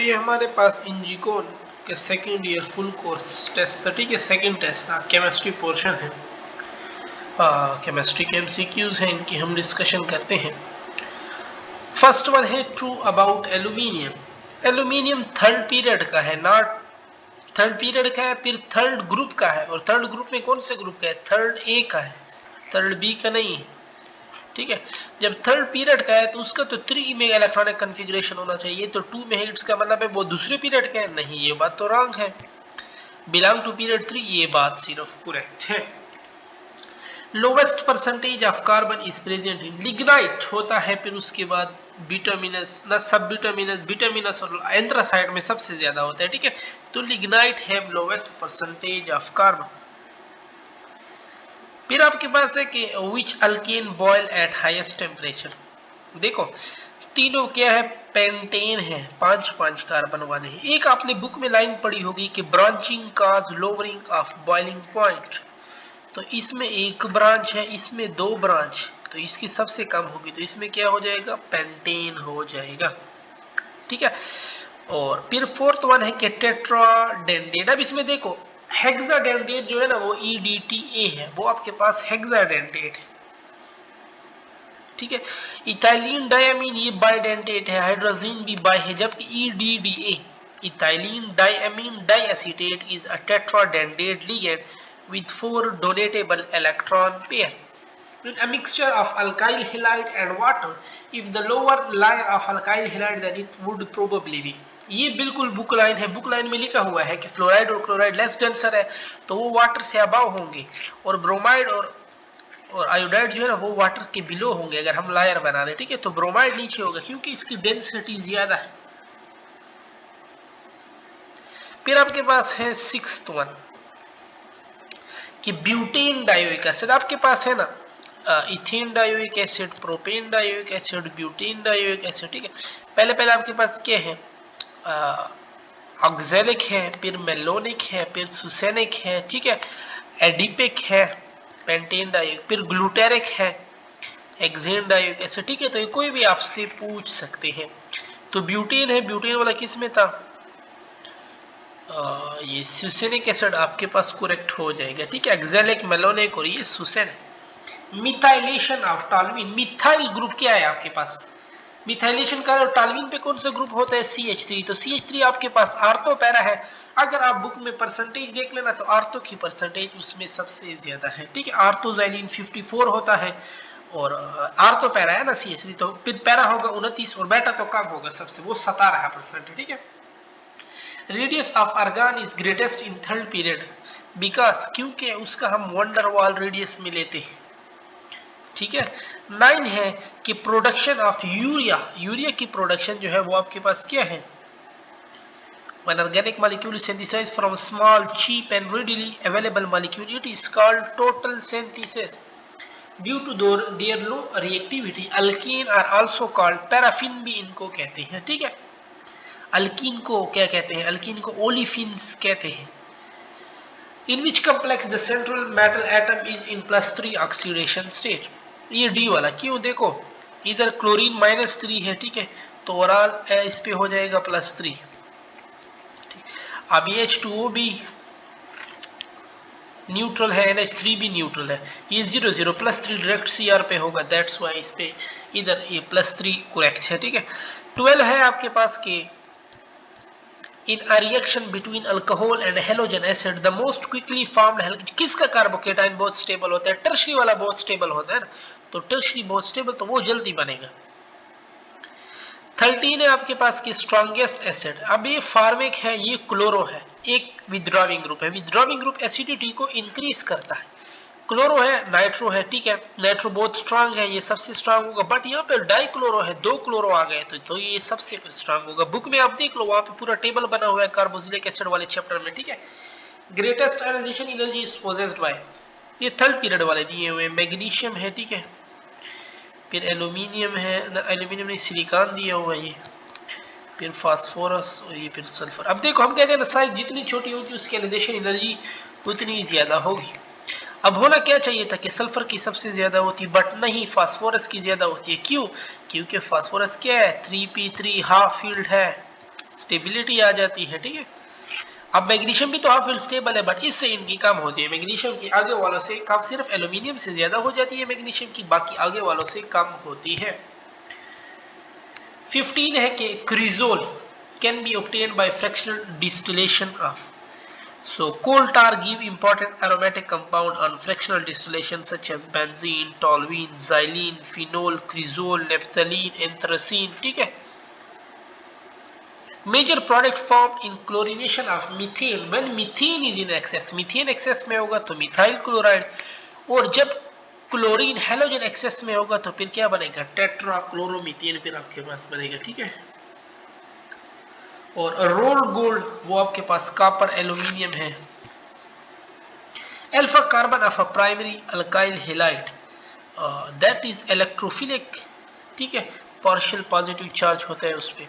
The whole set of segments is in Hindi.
ये हमारे पास इंजीकोन के second year full course test था, ठीक है। सेकेंड टेस्ट था, केमिस्ट्री पोर्शन है। केमिस्ट्री के एमसीक्यूज हैं, इनकी हम डिस्कशन करते हैं। फर्स्ट वन है true about aluminium. Aluminium third period का है, नॉट थर्ड पीरियड का है, फिर थर्ड ग्रुप का है। और थर्ड ग्रुप में कौन से ग्रुप का है? थर्ड ए का है, थर्ड बी का नहीं है, ठीक है। जब थर्ड पीरियड का है तो उसका तो 3 में इलेक्ट्रॉनिक कॉन्फ़िगरेशन होना चाहिए, तो 2 में है, इसका मतलब है वो दूसरे पीरियड का है। नहीं, ये बात तो रॉन्ग है। बिलोंग टू पीरियड 3, ये बात सिर्फ करेक्ट है। Lowest percentage of carbon is present in lignite होता है, फिर उसके बाद बिटामिनस ना सब बिटामिनस, बिटामिनस और एंथ्रासाइड में सबसे ज्यादा होता है, ठीक है। तो लिग्नाइट है लोवेस्ट परसेंटेज ऑफ कार्बन। फिर आपके पास है कि which alkane boil at highest temperature. देखो तीनों क्या है, पेंटेन है, 5-5 कार्बन वाले हैं। एक आपने बुक में लाइन पढ़ी होगी कि branching cause lowering of boiling point, तो इसमें एक ब्रांच है, इसमें 2 ब्रांच, तो इसकी सबसे कम होगी, तो इसमें क्या हो जाएगा? पेंटेन हो जाएगा, ठीक है। और फिर फोर्थ वन है कि टेट्राडेंटेट। अब इसमें देखो हेक्साडेंटेट जो है ना वो EDTA है, वो आपके पास हेक्साडेंटेट है, ठीक है। इथाइलिन डायमीन ये बाइडेंटेट है, हाइड्रोजीन भी बाई है, जबकि EDDA ethylene diamine diacetate is a tetradentate ligand with 4 donatable electron pair. In a mixture of alkyl halide and water, if the lower layer of alkyl halide then it would probably be. ये बिल्कुल बुक लाइन है, बुक लाइन में लिखा हुआ है कि फ्लोराइड और क्लोराइड लेस डेंसर है तो वो वाटर से अबाव होंगे, और ब्रोमाइड और आयोडाइड जो है ना वो वाटर के बिलो होंगे अगर हम लायर बना रहे, ठीक है। तो ब्रोमाइड नीचे होगा क्योंकि इसकी डेंसिटी ज्यादा है। फिर आपके पास है सिक्स्थ वन कि ब्यूटेन डायोइक एसिड। आपके पास है ना ethane dioic acid, propane dioic acid, butane dioic acid, ठीक है। पहले आपके पास क्या है? ऑक्जेलिक है, फिर मेलोनिक है, फिर सुसेनिक है, ठीक है। एडिपिक है, पेंटेन डायोइक, फिर ग्लूटेरिक है, हेक्सेन डायोइक एसिड, ठीक है। तो ये कोई भी आपसे पूछ सकते हैं। तो ब्यूटेन है, ब्यूटेन वाला किस में था? ये सुसेनिक एसिड आपके पास करेक्ट हो जाएगा, ठीक है। एक्जेलिक, मेलोनिक और ये Sushen. Methylation of toluene, methyl group क्या है आपके पास? मिथाइलेशन का टॉल्यूइन पे कौन सा ग्रुप होता है? CH3। तो CH3 आपके पास आर्थो पैरा है। अगर आप बुक में परसेंटेज देख लेना तो आर्थो की परसेंटेज उसमें सबसे ज्यादा है, ठीक है। आर्थोजाइलिन 54 होता है, और आर्थो पैरा है ना CH3, तो फिर पैरा होगा 29 और बेटा तो कम होगा सबसे, वो 17%, ठीक है। Radius of argon is greatest in third period because, क्योंकि उसका हम वंडरवाल रेडियस में लेते हैं, ठीक है। 9 है कि प्रोडक्शन ऑफ यूरिया, यूरिया की प्रोडक्शन जो है वो आपके पास क्या है? When organic molecule is synthesized from small, cheap and readily available molecule, it is called total synthesis. Due to their low reactivity, alkene are also called, paraffin भी इनको कहते हैं, ठीक है। अल्कीन को क्या कहते हैं? अल्कीन को ओलिफिन्स कहते हैं। In which complex the central metal atom is in +3 oxidation state. ये डी वाला क्यों? देखो इधर क्लोरीन -3 है, ठीक है, तो ओवरऑल इस पे हो जाएगा +3। अब ये H2O भी न्यूट्रल है, NH3 भी न्यूट्रल है, ये 0 +3 डायरेक्ट Cr पे होगा, दैट्स वाई इस पे इधर ये +3 करेक्ट है, ठीक है। 12 है आपके पास के in a reaction between alcohol and halogen acid the most quickly formed किसका कार्बोकेटाइन बहुत स्टेबल होता है? टर्शरी वाला बहुत स्टेबल होता है ना, तो टर्शरी बहुत स्टेबल तो वो जल्दी बनेगा। 13 है आपके पास की स्ट्रॉन्गेस्ट एसिड। अब ये फार्मिक है, ये क्लोरो है, एक विथड्रॉविंग ग्रुप है, विथड्रॉविंग ग्रुप एसिडिटी को इंक्रीज करता है। क्लोरो है, नाइट्रो है, ठीक है, नाइट्रो बहुत स्ट्रांग है, ये सबसे स्ट्रांग होगा, बट यहाँ पे डाई क्लोरो है, 2 क्लोरो आ गए तो ये सबसे स्ट्रांग होगा। बुक में आप देख लो, वहां पे पूरा टेबल बना हुआ है कार्बोक्सिलिक एसिड वाले चैप्टर में, ठीक है। Greatest ionisation energy is possessed by, ये थर्ड पीरियड वाले दिए हुए। मैग्नीशियम है, ठीक है, फिर एल्यूमिनियम है, एल्यूमिनियम नहीं सिलिकॉन दिया हुआ है, ये फिर फास्फोरस और ये फिर सल्फर। अब देखो हम कहते हैं ना साइज जितनी छोटी होती है उसकी आयनाइजेशन एनर्जी उतनी ज्यादा होगी। अब होना क्या चाहिए था कि सल्फर की सबसे ज्यादा होती, बट नहीं, फास्फोरस की ज्यादा होती है। क्यों? क्योंकि फास्फोरस क्या है? 3p3 हाफ फील्ड है, स्टेबिलिटी आ जाती है, ठीक है। अब मैग्नीशियम भी तो हाफ फील्ड स्टेबल है, बट इससे इनकी कम होती है, मैग्नीशियम की आगे वालों से कम, सिर्फ एल्यूमिनियम से ज्यादा हो जाती है मैग्नीशियम की, बाकी आगे वालों से कम होती है। 15 है कि cresol can be obtain by fractional distillation of, so coal tar give important aromatic compound on fractional distillation such as benzene, toluene, xylene, phenol, cresol, naphthalene, anthracene, ठीक है। Major product formed in chlorination of methane when methane is in excess, methane excess में होगा तो मिथाइल क्लोराइड, और जब क्लोरीन हेलोजन एक्सेस में होगा तो फिर क्या बनेगा, टेट्राक्लोरोमीथेन फिर आपके पास बनेगा, ठीक है। और रोल्ड गोल्ड वो आपके पास कॉपर एल्यूमिनियम है। Alpha carbon of a primary alkyl halide that is electrophilic, ठीक है, पार्शियल पॉजिटिव चार्ज होता है उस पे।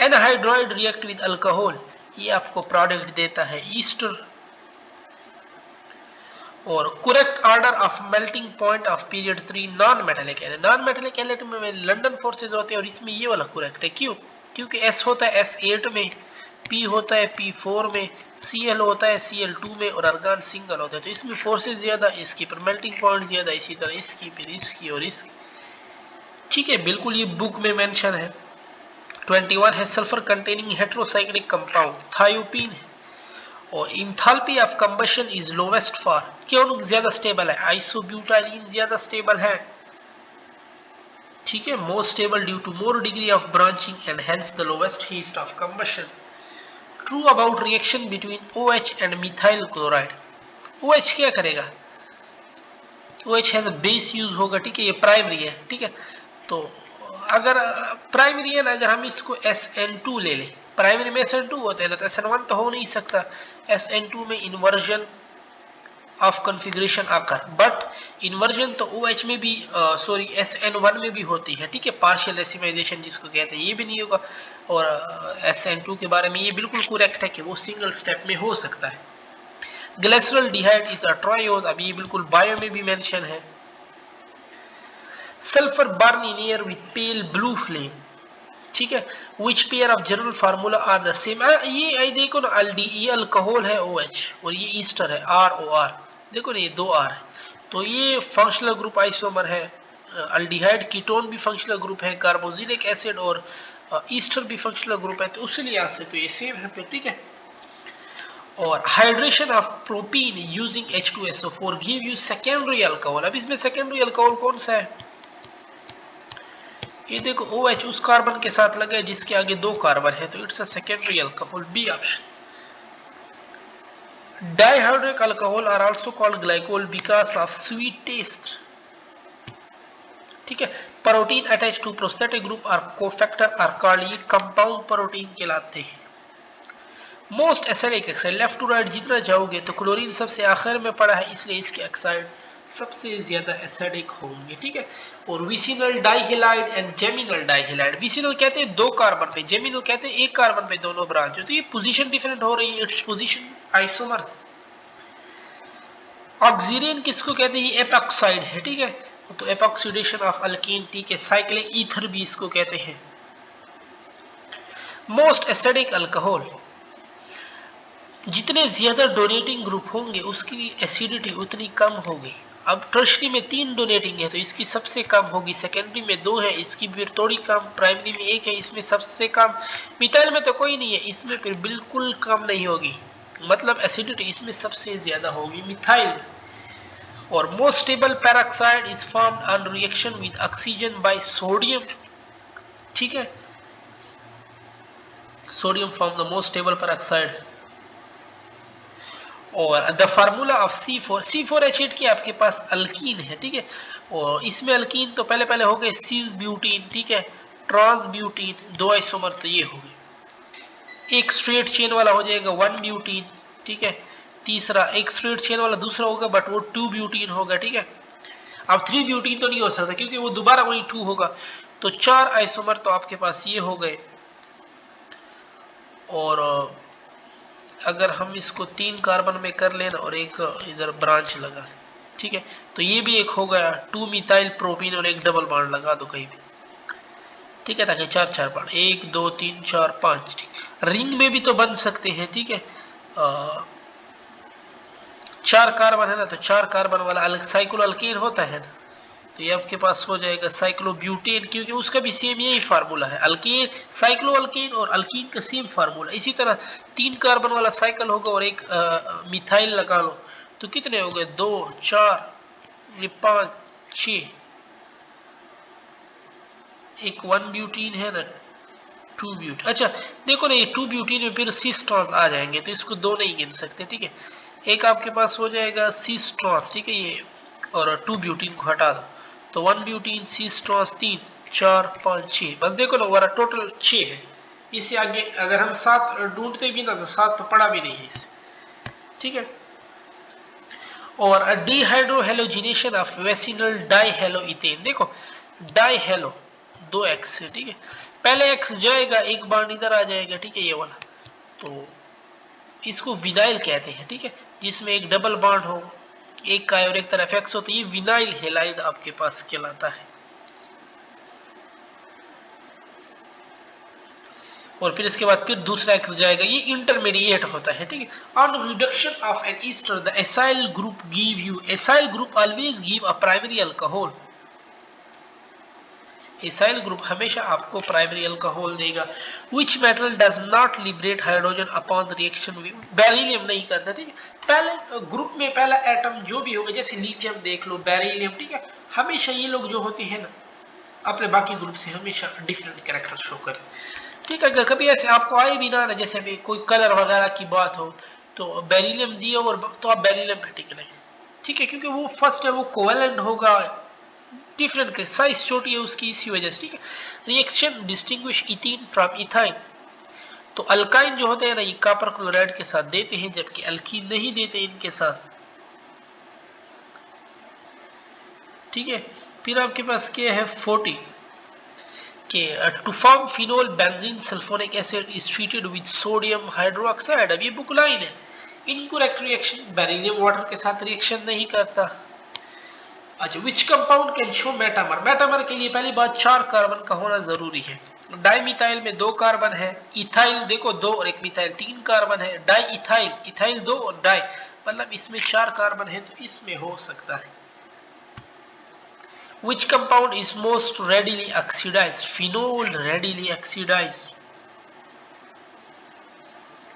एनहाइड्राइड रिएक्ट विद अल्कोहल, ये आपको प्रोडक्ट देता है ईस्टर। और correct order of melting point of period 3 non metallic element, non metallic element में लंदन फोर्सेज होते हैं और इसमें ये वाला करेक्ट है, क्यों, क्योंकि S होता है S8 में, P होता है P4 में, Cl होता है Cl2 में, और अर्गान सिंगल होता है, तो इसमें फोर्सेज ज्यादा, इसकी पर मेल्टिंग पॉइंट ज्यादा, इसी तरह इसकी फिर इसकी और इसकी, ठीक है, बिल्कुल ये बुक में मेंशन है। 21 है सल्फर कंटेनिंग हेट्रोसाइक्लिक कंपाउंड थायोपीन है, और enthalpy of combustion is lowest for, क्यों ज्यादा स्टेबल है, आइसोब्यूटाइलिन ज्यादा स्टेबल है, ठीक है, more stable due to more degree of branching and hence the lowest heat of combustion. True about reaction between OH and methyl chloride, OH क्या करेगा, OH है बेस यूज होगा, ठीक है, ये प्राइमरी है, ठीक है, तो अगर प्राइमरी है ना, अगर हम इसको SN2 ले लें, प्राइमरी में SN2 होता है ना, तो SN1 तो हो नहीं सकता, SN2 में इन्वर्जन ऑफ कॉन्फ़िगरेशन आकर, बट इन्वर्जन तो OH में भी सॉरी SN1 में भी होती है, ठीक है, पार्शियल रेसिमाइजेशन जिसको कहते हैं, ये भी नहीं होगा। और SN2 के बारे में ये बिल्कुल करेक्ट है कि वो सिंगल स्टेप में हो सकता है। Glyceraldehyde is a triose, अब ये बिल्कुल बायो में भी मेंशन है। Sulphur burns in air with pale blue flame, ठीक है, which pair of general formula are the same, ये देखो ना, अल्डी ये अल्कोहल है OH और ये ईस्टर है ROR, देखो ना ये 2 R है, तो ये फंक्शनल ग्रुप आइसोमर है। अल्डिहाइड कीटोन भी फंक्शनल ग्रुप है, कार्बोक्सिलिक एसिड और ईस्टर भी फंक्शनल ग्रुप है, तो उससे लिहाज से तो ये सेम है फिर, ठीक है। और hydration of propene using H2SO4 give you secondary alcohol, अब इसमें सेकेंडरी अल्कोहल कौन सा है, ये देखो OH उस कार्बन के साथ लगा है जिसके आगे 2 कार्बन है, तो it's a secondary alcohol, B option. Dihydric alcohol are also called glycol because of sweet taste, ठीक है। Protein attach to prosthetic group और कोफैक्टर आर कॉल्ड, ये कंपाउंड प्रोटीन कहलाते हैं। Most acidic oxide, left to right जितना जाओगे तो क्लोरीन सबसे आखिर में पड़ा है, इसलिए इसके ऑक्साइड सबसे ज्यादा एसिडिक होंगे, ठीक है। और vicinal dihalide and geminal dihalide, vicinal कहते हैं 2 कार्बन पे, जेमिनल कहते हैं 1 कार्बन पे दोनों ब्रांच हो, तो ये पोजीशन डिफरेंट हो रही है, इट्स पोजीशन आइसोमर्स। ऑक्सीजन किसको कहते हैं, ये एपॉक्साइड है, ठीक है, तो एपॉक्सीडेशन ऑफ अल्कीन, ठीक है, साइक्लिक ईथर भी इसको कहते हैं। मोस्ट एसिडिक अल्कोहल, जितने ज्यादा डोनेटिंग ग्रुप होंगे उसकी एसिडिटी उतनी कम होगी। अब टर्शरी में 3 डोनेटिंग है तो इसकी सबसे कम होगी, सेकेंडरी में 2 है इसकी फिर थोड़ी कम, प्राइमरी में 1 है इसमें सबसे कम, मिथाइल में तो कोई नहीं है इसमें फिर बिल्कुल कम नहीं होगी, मतलब एसिडिटी इसमें सबसे ज्यादा होगी मिथाइल। और most stable peroxide is formed on reaction with oxygen by sodium, ठीक है, sodium form the most stable peroxide. और द फार्मूला ऑफ C4H8 की आपके पास अल्कीन है, ठीक है, और इसमें अल्कीन तो पहले हो गए सीज ब्यूटीन, ठीक है, ट्रांस ब्यूटीन 2 आइसोमर, तो ये हो गए। एक स्ट्रेट चेन वाला हो जाएगा 1 ब्यूटीन, ठीक है, तीसरा एक स्ट्रेट चेन वाला दूसरा होगा बट वो 2 ब्यूटीन होगा, ठीक है। अब 3 ब्यूटीन तो नहीं हो सकता क्योंकि वो दोबारा वही 2 होगा, तो 4 आइसोमर तो आपके पास ये हो गए। और अगर हम इसको 3 कार्बन में कर लेना और एक इधर ब्रांच लगा, ठीक है, तो ये भी एक हो गया 2 मिथाइल प्रोपीन और एक डबल बॉन्ड लगा दो कहीं भी, ठीक है, ताकि 4 बार 1 2 3 4 5। ठीक, रिंग में भी तो बन सकते हैं। ठीक है, 4 कार्बन है ना, तो 4 कार्बन वाला अलग साइक्लो अल्केन होता है ना, तो ये आपके पास हो जाएगा साइक्लोब्यूटेन, क्योंकि उसका भी सेम यही फार्मूला है। अल्केन, साइक्लो अल्केन और अल्कीन का सेम फार्मूला। इसी तरह 3 कार्बन वाला साइकिल होगा और एक मिथाइल लगा लो, तो कितने हो गए? 2 4 ये 5 6, एक 1 ब्यूटीन है ना, 2 ब्यूट, अच्छा देखो ना, ये 2 ब्यूटीन में फिर सिस ट्रांस आ जाएंगे, तो इसको 2 नहीं गिन सकते। ठीक है, एक आपके पास हो जाएगा सिस ट्रांस। ठीक है, ये और 2 ब्यूटीन को हटा दो, तो 1 ब्यूटीन सिस ट्रांस 3 4 5 6, बस देखो ना हमारा टोटल 6 है। इससे आगे अगर हम 7 ढूंढते भी ना, तो 7 तो पड़ा भी नहीं है इसे। ठीक है, और डिहाइड्रोहेलोजिनेशन ऑफ वेसिनल डाइहेलोइथेन, देखो डाइहेलो 2 एक्स है। ठीक है, पहले एक्स जाएगा, एक बार इधर आ जाएगा। ठीक है, ये वाला, तो इसको विनाइल कहते हैं। ठीक है, जिसमें एक डबल बॉन्ड हो, एक का और एक तरफ एक्स हो, तो ये विनाइल हेलाइड आपके पास कहलाता है। और फिर इसके बाद फिर दूसरा एक्स जाएगा, ये इंटरमीडिएट होता है। ठीक है, on reduction of an ester the acyl group give you, acyl group always give a primary alcohol, acyl group हमेशा आपको प्राइमरी अल्कोहल देगा। Which metal does not liberate hydrogen upon reaction with, beryllium नहीं करता। ठीक है, पहले ग्रुप में पहला एटम जो भी होगा, जैसे लिथियम देख लो, बेरिलियम, ठीक है, हमेशा ये लोग जो होते हैं ना, अपने बाकी ग्रुप से हमेशा डिफरेंट कैरेक्टर शो करते। ठीक है, अगर कभी ऐसे आपको आए भी ना जैसे अभी कोई कलर वगैरह की बात हो, तो बेरिलियम दिए और तो आप बेरिलियम पे टिक लें। ठीक है, क्योंकि वो फर्स्ट है, वो कोवेलेंट होगा, डिफरेंट के साइज छोटी है उसकी, इसी वजह से। ठीक है, reaction distinguish ethene from ethyne, तो अल्काइन जो होते हैं ना, ये कॉपर क्लोराइड के साथ देते हैं, जबकि अल्कीन नहीं देते इनके साथ। ठीक है, फिर आपके पास क्या है 40 के to form phenol benzene sulphonic acid is treated with sodium hydroxide. अब ये बुक लाइन है, इनकरेक्ट रिएक्शन, बेरिलियम वाटर के साथ रिएक्शन नहीं करता। अच्छा, which compound can show metamer, metamer के लिए पहली बात 4 कार्बन का होना जरूरी है। डाइमिथाइल में 2 कार्बन है, इथाइल देखो 2 और एक मिथाइल 3 कार्बन है, डाई इथाइल, इथाइल 2 और डाई, मतलब इसमें 4 कार्बन है, तो इसमें हो सकता है। Which compound is most readily oxidized? Phenol readily oxidized.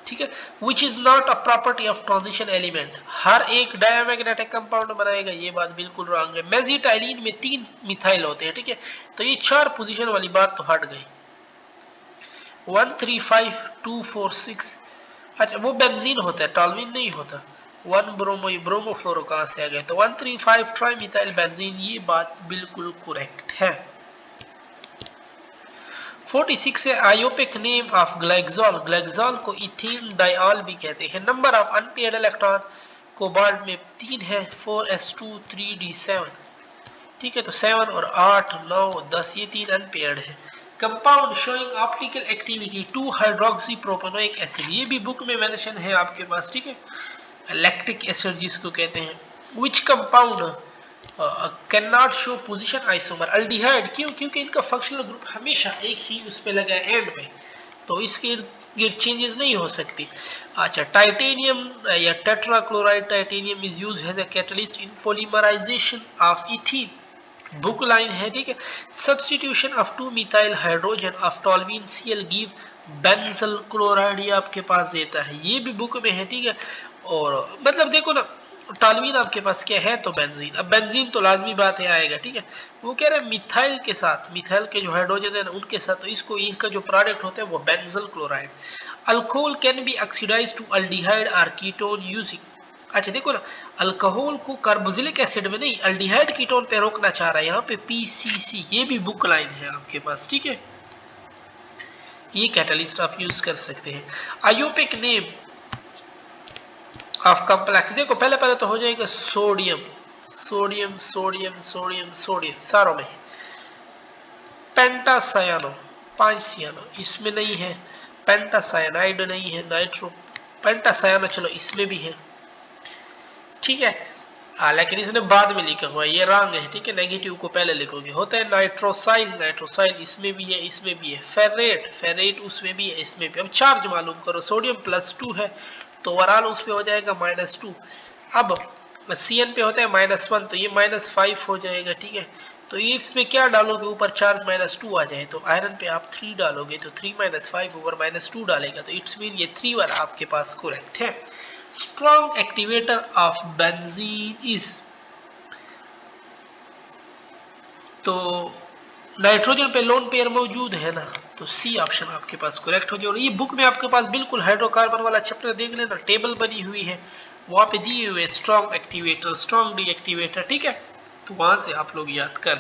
ठीक है, which is not a property of transition element, हर एक डायमैग्नेटिक कंपाउंड बनाएगा, ये बात बिल्कुल रॉन्ग है। मेजिटाइलिन में 3 मिथाइल होते हैं। ठीक है, तो ये 4 पोजीशन वाली बात तो हट गई। 1 3 5 2 4 6, अच्छा वो बेंजीन होता है, टॉल्विन नहीं होता। 1 ब्रोमो, ये ब्रोमोफ्लोरो कहां से आ गया, तो 1 3 5 ट्राइमिथाइल बेंजीन, ये बात बिल्कुल करेक्ट है। 46 है आयोपिक नेम ऑफ ग्लाइक्सॉल, ग्लाइक्सॉल को इथीन डाइऑल भी कहते हैं। Number of unpaired electron cobalt में 3 है, 4s2 3d7। ठीक है, तो 7 और 8 9 10 ये 3 अनपेयर्ड है। Compound showing optical activity 2 hydroxy propanoic acid, ये भी बुक में मेंशन है आपके पास। ठीक है, लैक्टिक एसिड जिसको कहते हैं। विच compound can not show position isomer, aldehyde, क्यों? क्योंकि इनका फंक्शनल ग्रुप हमेशा एक ही उस पे लगा है एंड में, तो इसके इर्द चेंजेस नहीं हो सकती। अच्छा, टाइटेनियम या tetrachloride titanium is used as a catalyst in polymerization of ethene, book line है। ठीक है, substitution of 2 methyl hydrogen of toluene Cl give benzal chloride, ये आपके पास देता है, ये भी बुक में है। ठीक है, और मतलब देखो ना, टॉल्विन आपके पास क्या है, तो बेंजीन, अब बेंजीन तो लाजमी बात है आएगा। ठीक है, वो कह रहे हैं मिथाइल के साथ, मिथाइल के जो हाइड्रोजन है ना उनके साथ, तो इसको इसका जो प्रोडक्ट होता है वो benzal chloride. Alcohol can be oxidised to aldehyde और कीटोन यूजिंग, अच्छा देखो ना, अल्कोहल को कार्बोक्सिलिक एसिड में नहीं, अल्डिहाइड कीटोन पे रोकना चाह रहा है, यहाँ पे पीसीसी, ये भी बुक लाइन है आपके पास। ठीक है, ये कैटलिस्ट आप यूज कर सकते हैं। आयोपिक नेम ऑफ कॉम्प्लेक्स, देखो पहले पहले तो हो जाएगा sodium, sodium sodium sodium sodium सारों में। पेंटासायानो 5 सियानो, इसमें नहीं है। पेंटासायानाइड नहीं है, नाइट्रो पेंटासायानो चलो इसमें भी है। ठीक है, लेकिन इसने बाद में लिखा हुआ है, ये रॉन्ग है, ठीक है। नेगेटिव को पहले लिखोगे। होता है नाइट्रोसाइल, नाइट्रोसाइल इसमें भी है, इसमें भी है। फेरेट, फेरेट उसमें भी है, इसमें भी। अब चार्ज मालूम करो, सोडियम +2 है तो ओवरऑल उस पे हो जाएगा -2। अब Cn पे होता है -1 तो ये -5 हो जाएगा, ठीक है। तो ये इसमें क्या डालोगे, ऊपर चार्ज -2 आ जाए तो आयरन पे आप 3 डालोगे तो 3 - 5 ओवर -2 डालेगा तो इट्स मीन ये 3 वाला आपके पास करेक्ट है। Strong activator of benzene is, तो नाइट्रोजन पे लोन पेयर मौजूद है ना, तो सी ऑप्शन आपके पास करेक्ट हो गया। और ये बुक में आपके पास बिल्कुल हाइड्रोकार्बन वाला चैप्टर देख लेना, टेबल बनी हुई है, वहां पे दिए हुए स्ट्रॉन्ग एक्टिवेटर, स्ट्रॉन्ग डीएक्टिवेटर, ठीक है। तो वहां से आप लोग याद कर